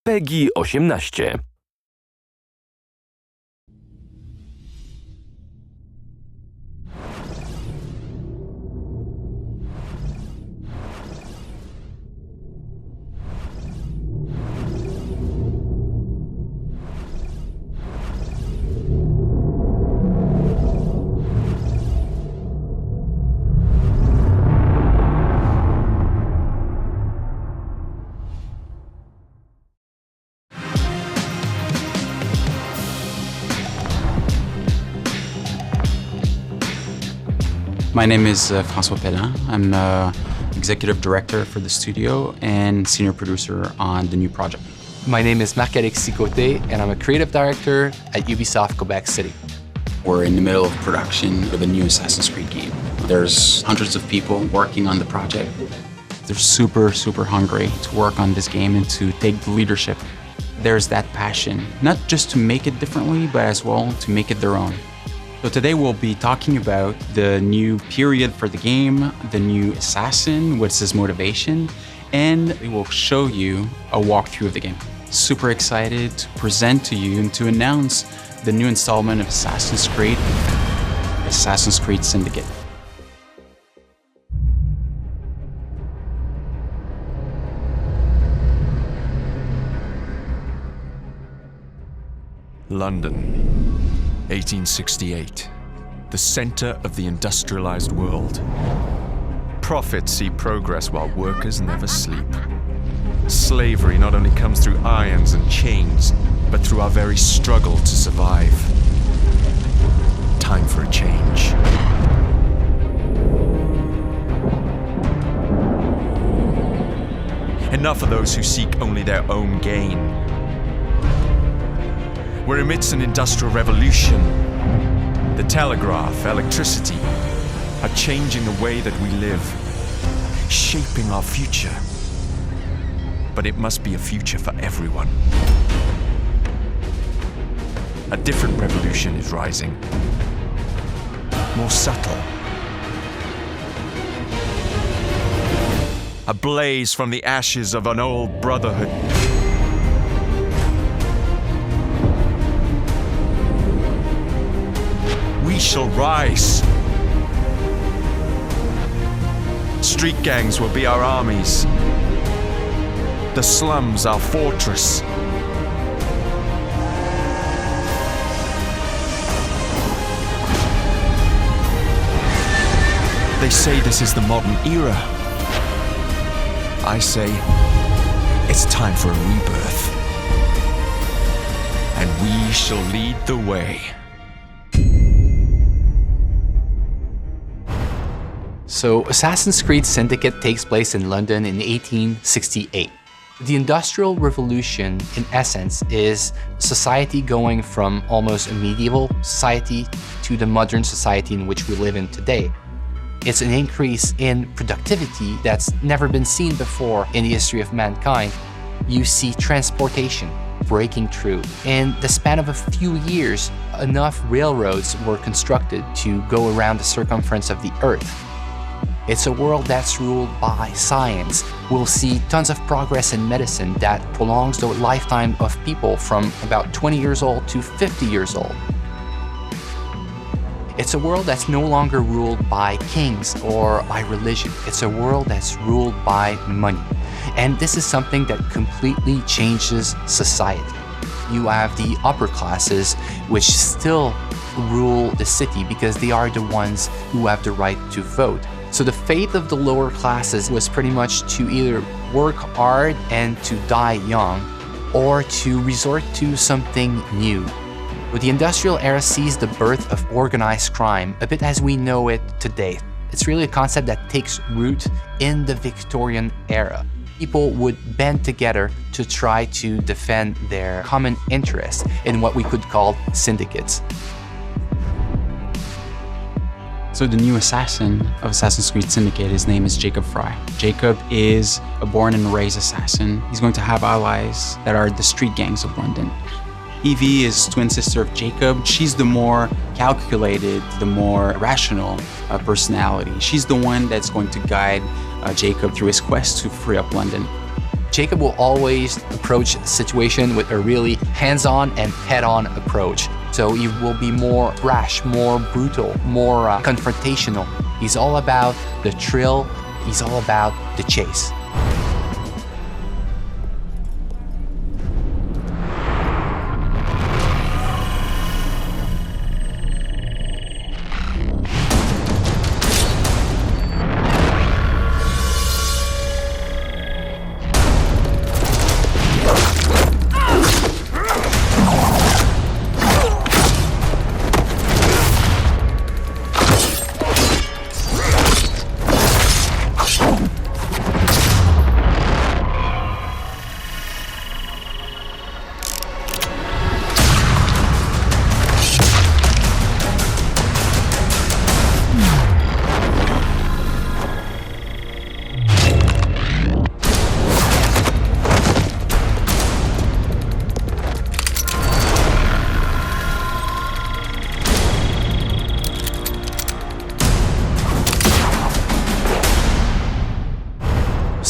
PEGI 18. My name is François Pellin. I'm executive director for the studio and senior producer on the new project. My name is Marc-Alexis Côté, and I'm a creative director at Ubisoft Quebec City. We're in the middle of production of a new Assassin's Creed game. There's hundreds of people working on the project. They're super hungry to work on this game and to take the leadership. There's that passion, not just to make it differently, but as well to make it their own. So today we'll be talking about the new period for the game, the new assassin, what's his motivation, and we will show you a walkthrough of the game. Super excited to present to you and to announce the new installment of Assassin's Creed Syndicate. London, 1868, the center of the industrialized world. Profits see progress while workers never sleep. Slavery not only comes through irons and chains, but through our very struggle to survive. Time for a change. Enough of those who seek only their own gain. We're amidst an industrial revolution. The telegraph, electricity, are changing the way that we live, shaping our future. But it must be a future for everyone. A different revolution is rising, more subtle. A blaze from the ashes of an old brotherhood. We shall rise. Street gangs will be our armies. The slums our fortress. They say this is the modern era. I say it's time for a rebirth. And we shall lead the way. So, Assassin's Creed Syndicate takes place in London in 1868. The Industrial Revolution, in essence, is society going from almost a medieval society to the modern society in which we live in today. It's an increase in productivity that's never been seen before in the history of mankind. You see transportation breaking through. In the span of a few years, enough railroads were constructed to go around the circumference of the Earth. It's a world that's ruled by science. We'll see tons of progress in medicine that prolongs the lifetime of people from about 20 years old to 50 years old. It's a world that's no longer ruled by kings or by religion. It's a world that's ruled by money. And this is something that completely changes society. You have the upper classes, which still rule the city because they are the ones who have the right to vote. So the fate of the lower classes was pretty much to either work hard and to die young, or to resort to something new. But the industrial era sees the birth of organized crime, a bit as we know it today. It's really a concept that takes root in the Victorian era. People would band together to try to defend their common interests in what we could call syndicates. So the new assassin of Assassin's Creed Syndicate, his name is Jacobie Frye. Jacob is a born and raised assassin. He's going to have allies that are the street gangs of London. Evie is twin sister of Jacob. She's the more calculated, the more rational personality. She's the one that's going to guide Jacob through his quest to free up London. Jacob will always approach the situation with a really hands-on and head-on approach. So he will be more brash, more brutal, more confrontational. He's all about the thrill. He's all about the chase.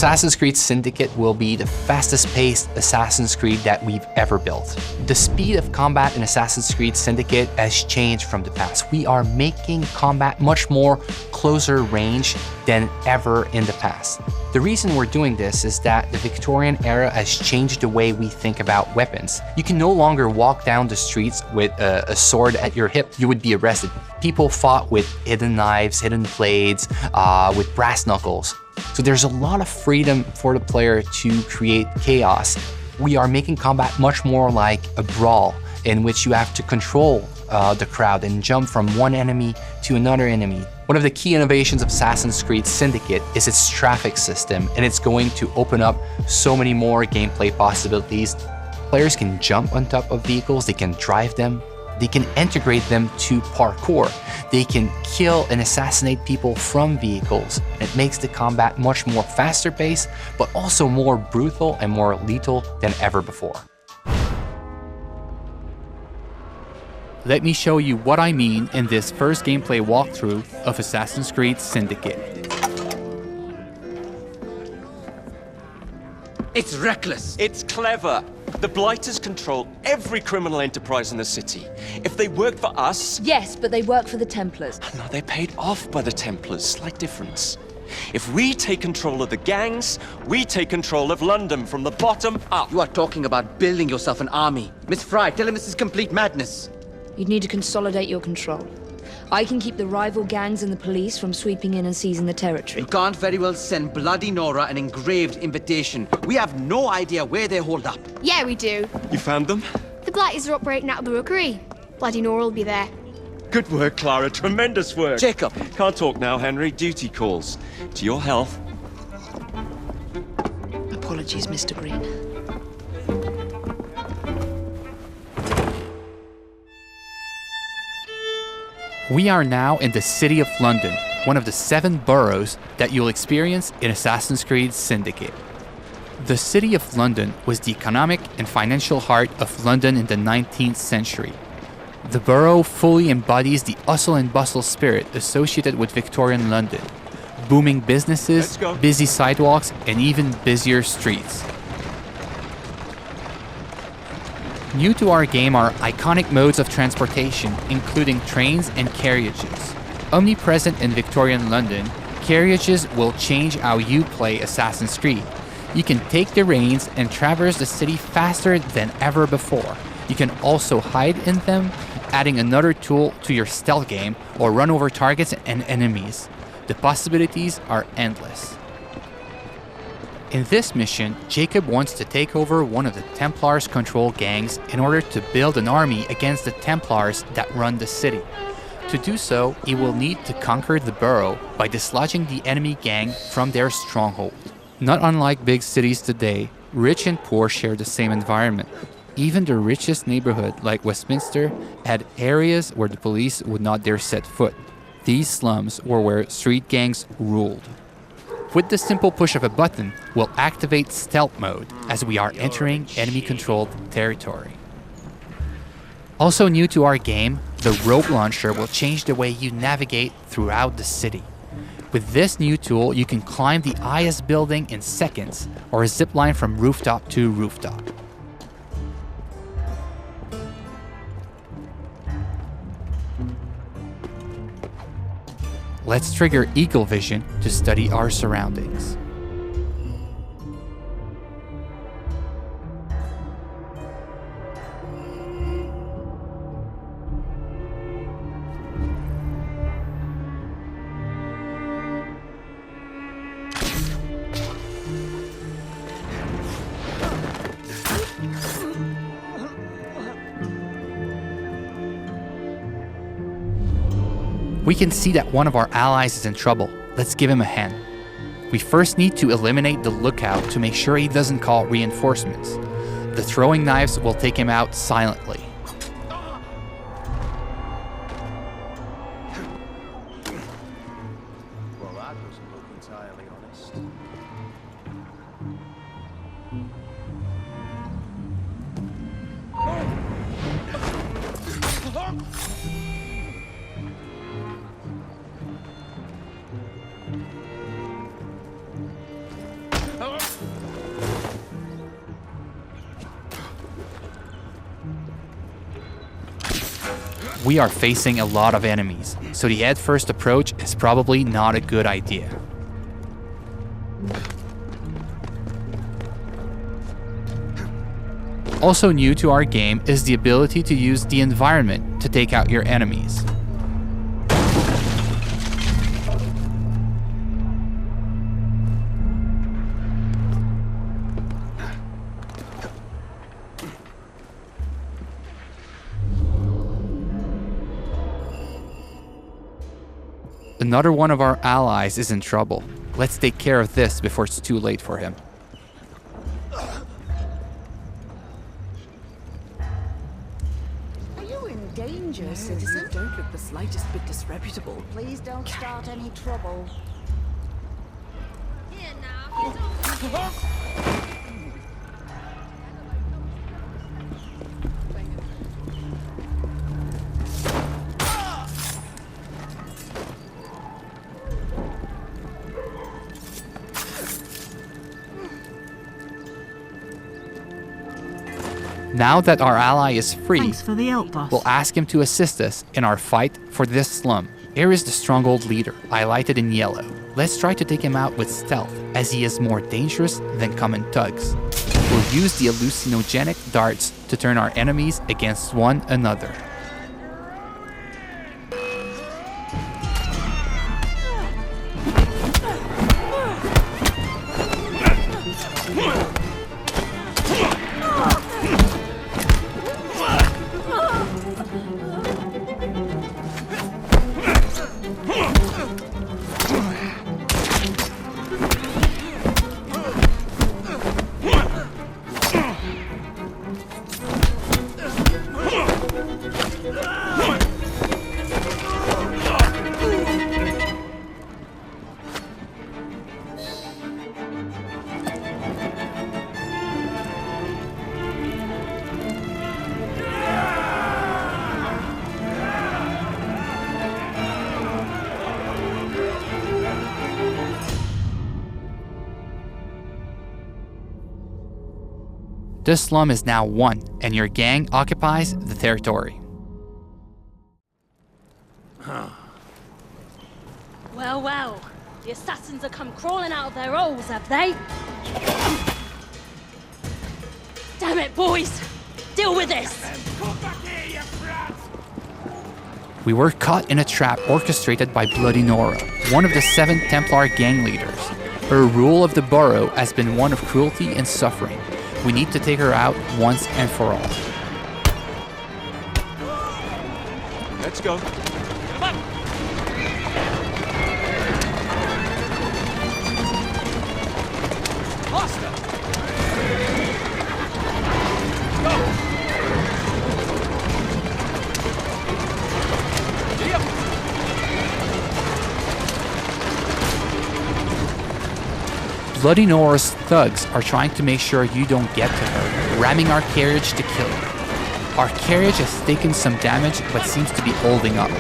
Assassin's Creed Syndicate will be the fastest-paced Assassin's Creed that we've ever built. The speed of combat in Assassin's Creed Syndicate has changed from the past. We are making combat much more closer range than ever in the past. The reason we're doing this is that the Victorian era has changed the way we think about weapons. You can no longer walk down the streets with a sword at your hip. You would be arrested. People fought with hidden knives, hidden blades, with brass knuckles. So there's a lot of freedom for the player to create chaos. We are making combat much more like a brawl in which you have to control the crowd and jump from one enemy to another enemy. One of the key innovations of Assassin's Creed Syndicate is its traffic system, and it's going to open up so many more gameplay possibilities. Players can jump on top of vehicles, they can drive them, they can integrate them to parkour. They can kill and assassinate people from vehicles. It makes the combat much more faster paced, but also more brutal and more lethal than ever before. Let me show you what I mean in this first gameplay walkthrough of Assassin's Creed Syndicate. It's reckless. It's clever. The Blighters control every criminal enterprise in the city. If they worked for us... Yes, but they work for the Templars. No, they're paid off by the Templars. Slight difference. If we take control of the gangs, we take control of London from the bottom up. You are talking about building yourself an army. Miss Frye, tell him this is complete madness. You'd need to consolidate your control. I can keep the rival gangs and the police from sweeping in and seizing the territory. You can't very well send Bloody Nora an engraved invitation. We have no idea where they hold up. Yeah, we do. You found them? The Blighters are operating out of the rookery. Bloody Nora will be there. Good work, Clara. Tremendous work. Jacob. Can't talk now, Henry. Duty calls. To your health. Apologies, Mr. Green. We are now in the city of London, one of the 7 boroughs that you'll experience in Assassin's Creed Syndicate. The city of London was the economic and financial heart of London in the 19th century. The borough fully embodies the hustle and bustle spirit associated with Victorian London. Booming businesses, busy sidewalks, and even busier streets. New to our game are iconic modes of transportation, including trains and carriages. Omnipresent in Victorian London, carriages will change how you play Assassin's Creed. You can take the reins and traverse the city faster than ever before. You can also hide in them, adding another tool to your stealth game, or run over targets and enemies. The possibilities are endless. In this mission, Jacob wants to take over one of the Templars' control gangs in order to build an army against the Templars that run the city. To do so, he will need to conquer the borough by dislodging the enemy gang from their stronghold. Not unlike big cities today, rich and poor share the same environment. Even the richest neighborhood, like Westminster, had areas where the police would not dare set foot. These slums were where street gangs ruled. With the simple push of a button, we'll activate stealth mode as we are entering enemy-controlled territory. Also new to our game, the rope launcher will change the way you navigate throughout the city. With this new tool, you can climb the highest building in seconds, or zip line from rooftop to rooftop. Let's trigger Eagle Vision to study our surroundings. We can see that one of our allies is in trouble. Let's give him a hand. We first need to eliminate the lookout to make sure he doesn't call reinforcements. The throwing knives will take him out silently. Well, that doesn't look entirely honest. We are facing a lot of enemies, so the head-first approach is probably not a good idea. Also new to our game is the ability to use the environment to take out your enemies. Another one of our allies is in trouble. Let's take care of this before it's too late for him. Are you in danger, citizen? Don't look the slightest bit disreputable. Please don't start any trouble. Here now. Now that our ally is free, Thanks for the help, boss. we'll ask him to assist us in our fight for this slum. Here is the stronghold leader, highlighted in yellow. Let's try to take him out with stealth, as he is more dangerous than common thugs. We'll use the hallucinogenic darts to turn our enemies against one another. This slum is now won, and your gang occupies the territory. Well, well, the assassins have come crawling out of their holes, have they? Damn it, boys! Deal with this! We were caught in a trap orchestrated by Bloody Nora, one of the 7 Templar gang leaders. Her rule of the borough has been one of cruelty and suffering. We need to take her out once and for all. Let's go. Come on. Faster. Go. Bloody Nora's thugs are trying to make sure you don't get to her, ramming our carriage to kill her. Our carriage has taken some damage but seems to be holding up.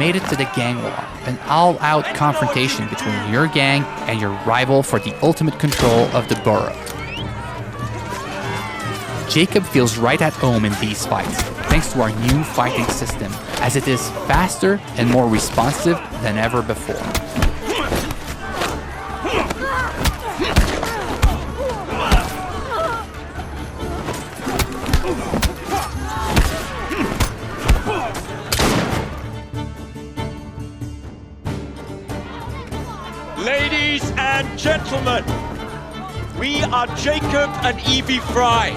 made it to the gang war, an all-out confrontation between your gang and your rival for the ultimate control of the borough. Jacob feels right at home in these fights, thanks to our new fighting system, as it is faster and more responsive than ever before. Ladies and gentlemen, we are Jacob and Evie Frye.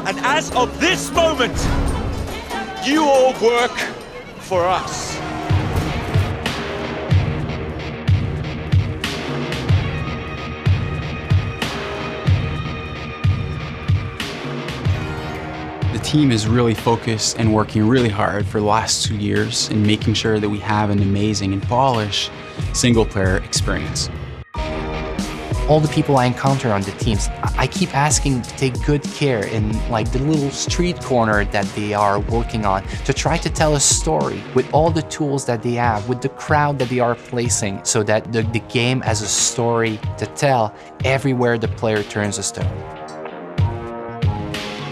And as of this moment, you all work for us. The team is really focused and working really hard for the last 2 years in making sure that we have an amazing and polished single-player experience. All the people I encounter on the teams, I keep asking to take good care in like the little street corner that they are working on, to try to tell a story with all the tools that they have, with the crowd that they are placing, so that the game has a story to tell everywhere the player turns a stone.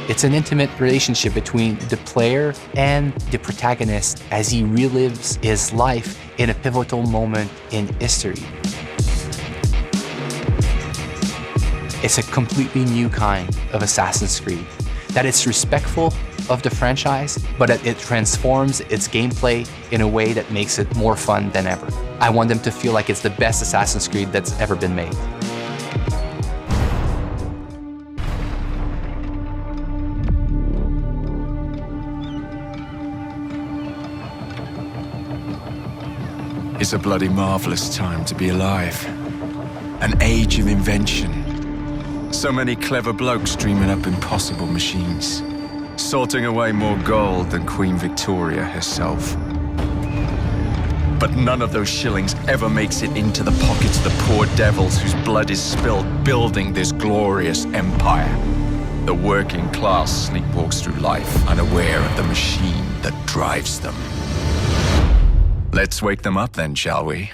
It's an intimate relationship between the player and the protagonist as he relives his life in a pivotal moment in history. It's a completely new kind of Assassin's Creed, that it's respectful of the franchise, but that it transforms its gameplay in a way that makes it more fun than ever. I want them to feel like it's the best Assassin's Creed that's ever been made. It's a bloody marvelous time to be alive. An age of invention. So many clever blokes dreaming up impossible machines, sorting away more gold than Queen Victoria herself. But none of those shillings ever makes it into the pockets of the poor devils whose blood is spilled building this glorious empire. The working class sleepwalks through life, unaware of the machine that drives them. Let's wake them up then, shall we?